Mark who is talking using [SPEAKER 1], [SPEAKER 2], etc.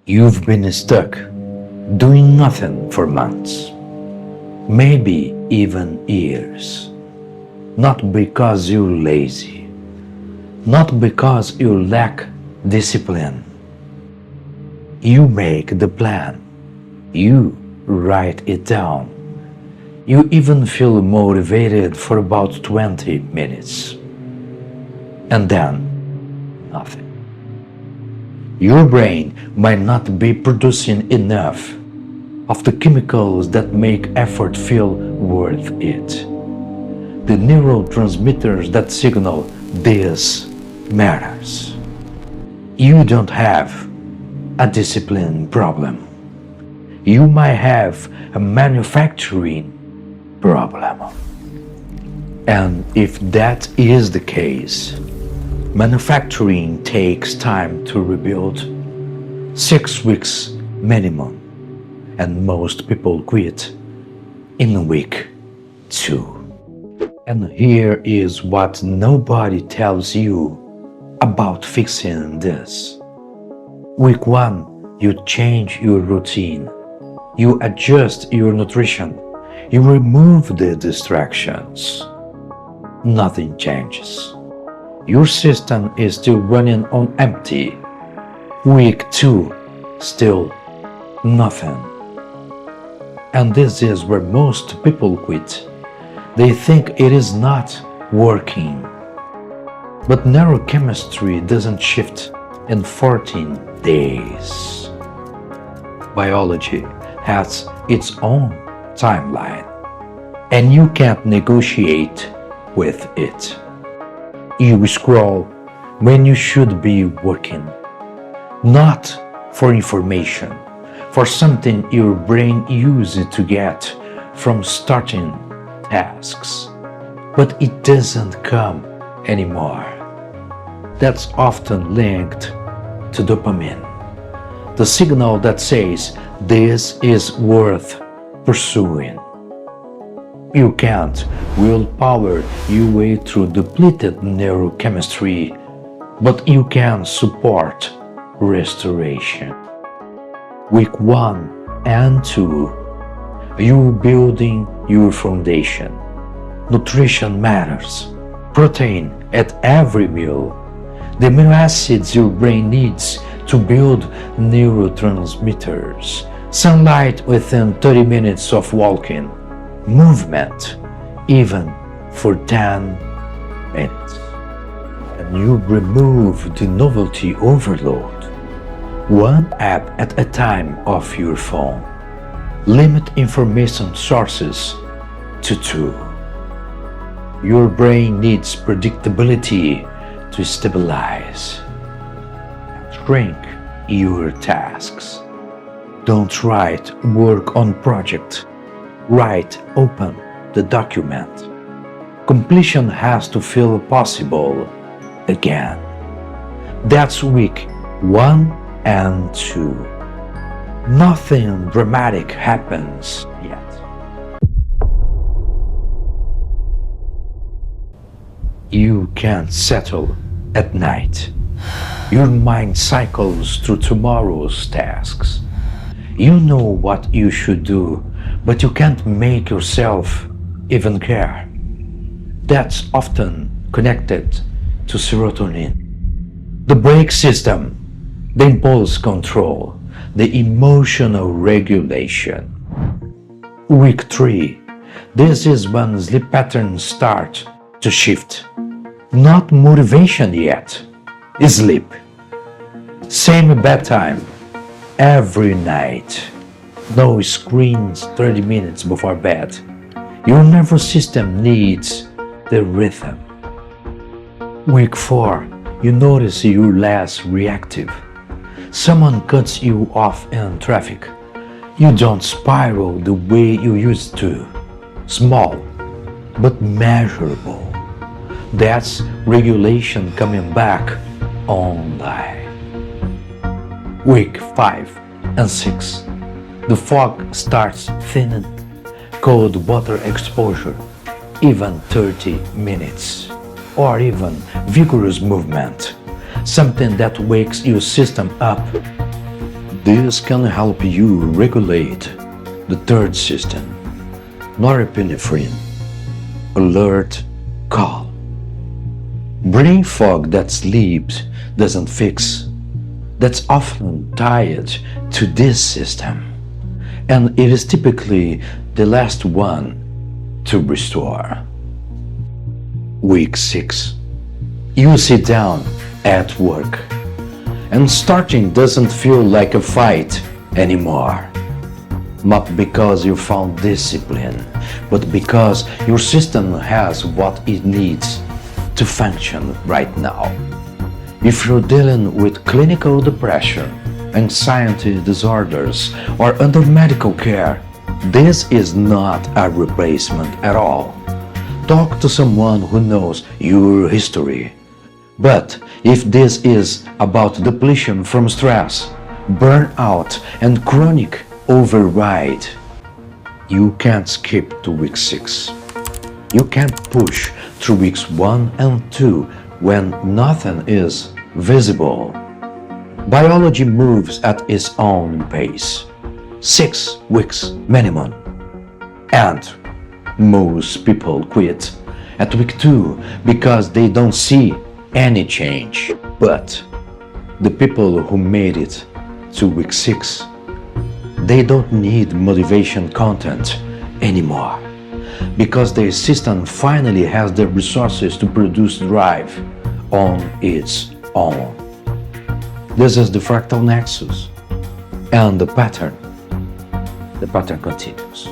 [SPEAKER 1] You've been stuck, doing nothing for months, maybe even years. Not because you're lazy, not because you lack discipline. You make the plan, you write it down, you even feel motivated for about 20 minutes. And then, nothing. Your brain might not be producing enough of the chemicals that make effort feel worth it. The neurotransmitters that signal this matters. You don't have a discipline problem. You might have a manufacturing problem. And if that is the case, manufacturing takes time to rebuild, 6 weeks minimum, and most people quit in week 2. And here is what nobody tells you about fixing this. Week 1, you change your routine, you adjust your nutrition, you remove the distractions. Nothing changes. Your system is still running on empty. Week 2, still nothing. And this is where most people quit. They think it is not working. But neurochemistry doesn't shift in 14 days. Biology has its own timeline, and you can't negotiate with it. You scroll when you should be working, not for information, for something your brain uses to get from starting tasks, but it doesn't come anymore. That's often linked to dopamine, the signal that says this is worth pursuing. You can't willpower your way through depleted neurochemistry, but you can support restoration. Week 1 and 2, you're building your foundation. Nutrition matters. Protein at every meal. The amino acids your brain needs to build neurotransmitters. Sunlight within 30 minutes of walking. Movement, even for 10 minutes. And you remove the novelty overload. One app at a time off your phone. Limit information sources to 2. Your brain needs predictability to stabilize. Shrink your tasks. Don't write work on project. Write open the document. Completion has to feel possible again. That's week 1 and 2. Nothing dramatic happens yet. You can't settle at night. Your mind cycles through tomorrow's tasks. You know what you should do, but you can't make yourself even care. That's often connected to serotonin. The brake system, the impulse control, the emotional regulation. Week 3, this is when sleep patterns start to shift. Not motivation yet, sleep. Same bedtime every night. No screens 30 minutes before bed. Your nervous system needs the rhythm. Week 4, you notice you're less reactive. Someone cuts you off in traffic. You don't spiral the way you used to. Small, but measurable. That's regulation coming back online. Week 5 and 6. The fog starts thinning, cold water exposure, even 30 minutes, or even vigorous movement, something that wakes your system up. This can help you regulate the third system, norepinephrine, alert, calm. Brain fog that sleep doesn't fix, that's often tied to this system, and it is typically the last one to restore. Week 6. You sit down at work, and starting doesn't feel like a fight anymore. Not because you found discipline, but because your system has what it needs to function right now. If you're dealing with clinical depression, anxiety disorders, or under medical care, this is not a replacement at all. Talk to someone who knows your history. But if this is about depletion from stress, burnout, and chronic override, you can't skip to week 6. You can't push through weeks 1 and 2 when nothing is visible. Biology moves at its own pace, 6 weeks minimum. And most people quit at week 2 because they don't see any change. But the people who made it to week 6, they don't need motivation content anymore, because their system finally has the resources to produce drive on its own. This is the Fractal Nexus, and the pattern continues.